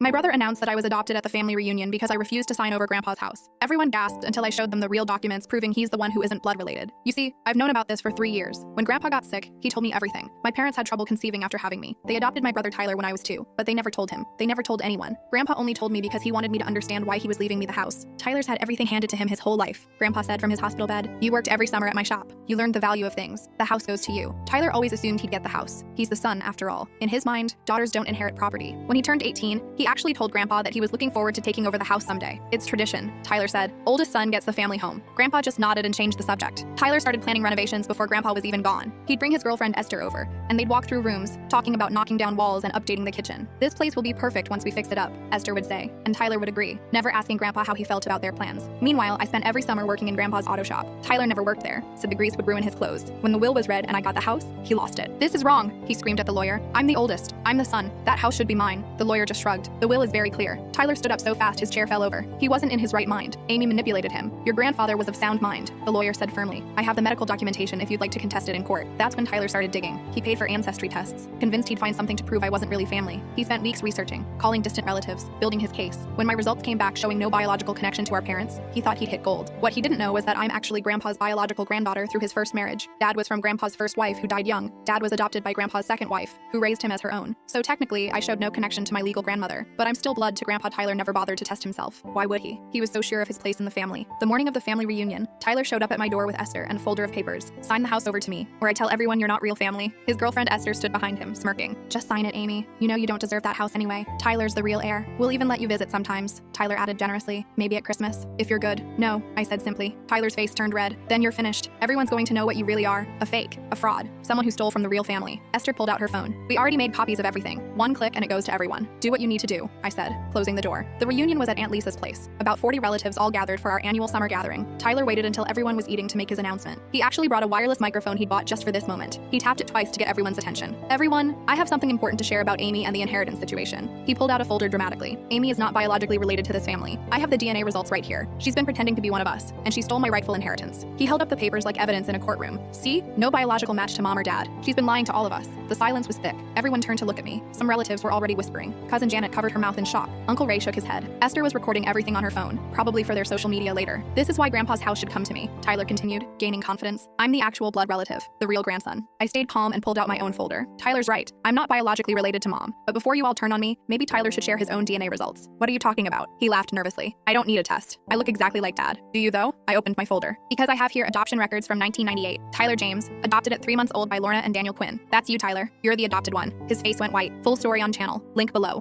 My brother announced that I was adopted at the family reunion because I refused to sign over Grandpa's house. Everyone gasped until I showed them the real documents proving he's the one who isn't blood related. You see, I've known about this for 3 years. When Grandpa got sick, he told me everything. My parents had trouble conceiving after having me. They adopted my brother Tyler when I was 2, but they never told him. They never told anyone. Grandpa only told me because he wanted me to understand why he was leaving me the house. Tyler's had everything handed to him his whole life. Grandpa said from his hospital bed, "You worked every summer at my shop. You learned the value of things. The house goes to you." Tyler always assumed he'd get the house. He's the son, after all. In his mind, daughters don't inherit property. When he turned 18, he actually told Grandpa that he was looking forward to taking over the house someday. "It's tradition," Tyler said. "Oldest son gets the family home." Grandpa just nodded and changed the subject. Tyler started planning renovations before Grandpa was even gone. He'd bring his girlfriend Esther over, and they'd walk through rooms, talking about knocking down walls and updating the kitchen. "This place will be perfect once we fix it up," Esther would say, and Tyler would agree, never asking Grandpa how he felt about their plans. Meanwhile, I spent every summer working in Grandpa's auto shop. Tyler never worked there, said the grease would ruin his clothes. When the will was read and I got the house, he lost it. "This is wrong," he screamed at the lawyer. "I'm the oldest. I'm the son. That house should be mine." The lawyer just shrugged. "The will is very clear." Tyler stood up so fast his chair fell over. He wasn't in his right mind. Amy manipulated him. "Your grandfather was of sound mind," the lawyer said firmly. "I have the medical documentation if you'd like to contest it in court." That's when Tyler started digging. He paid for ancestry tests, convinced he'd find something to prove I wasn't really family. He spent weeks researching, calling distant relatives, building his case. When my results came back showing no biological connection to our parents, he thought he'd hit gold. What he didn't know was that I'm actually Grandpa's biological granddaughter through his first marriage. Dad was from Grandpa's first wife, who died young. Dad was adopted by Grandpa's second wife, who raised him as her own. So technically, I showed no connection to my legal grandmother. But I'm still blood to Grandpa. Tyler never bothered to test himself. Why would he? He was so sure of his place in the family. The morning of the family reunion, Tyler showed up at my door with Esther and a folder of papers. "Sign the house over to me, or I tell everyone you're not real family." His girlfriend Esther stood behind him, smirking. "Just sign it, Amy. You know you don't deserve that house anyway. Tyler's the real heir. We'll even let you visit sometimes," Tyler added generously. "Maybe at Christmas, if you're good." "No," I said simply. Tyler's face turned red. "Then you're finished. Everyone's going to know what you really are. A fake. A fraud. Someone who stole from the real family." Esther pulled out her phone. "We already made copies of everything. One click and it goes to everyone. Do what you need to do," I said, closing the door. The reunion was at Aunt Lisa's place. About 40 relatives all gathered for our annual summer gathering. Tyler waited until everyone was eating to make his announcement. He actually brought a wireless microphone he'd bought just for this moment. He tapped it twice to get everyone's attention. "Everyone, I have something important to share about Amy and the inheritance situation." He pulled out a folder dramatically. "Amy is not biologically related to this family. I have the DNA results right here. She's been pretending to be one of us, and she stole my rightful inheritance." He held up the papers like evidence in a courtroom. "See? No biological match to mom or dad. She's been lying to all of us." The silence was thick. Everyone turned to look at me. Some relatives were already whispering. Cousin Janet covered her mouth in shock. Uncle Ray shook his head. Esther was recording everything on her phone, probably for their social media later. "This is why Grandpa's house should come to me," Tyler continued, gaining confidence. "I'm the actual blood relative, the real grandson." I stayed calm and pulled out my own folder. "Tyler's right. I'm not biologically related to mom. But before you all turn on me, maybe Tyler should share his own DNA results." "What are you talking about?" He laughed nervously. "I don't need a test. I look exactly like Dad." "Do you though?" I opened my folder. "Because I have here adoption records from 1998. Tyler James, adopted at 3 months old by Lorna and Daniel Quinn." "That's you, Tyler. You're the adopted one." His face went white. Full story on channel. Link below.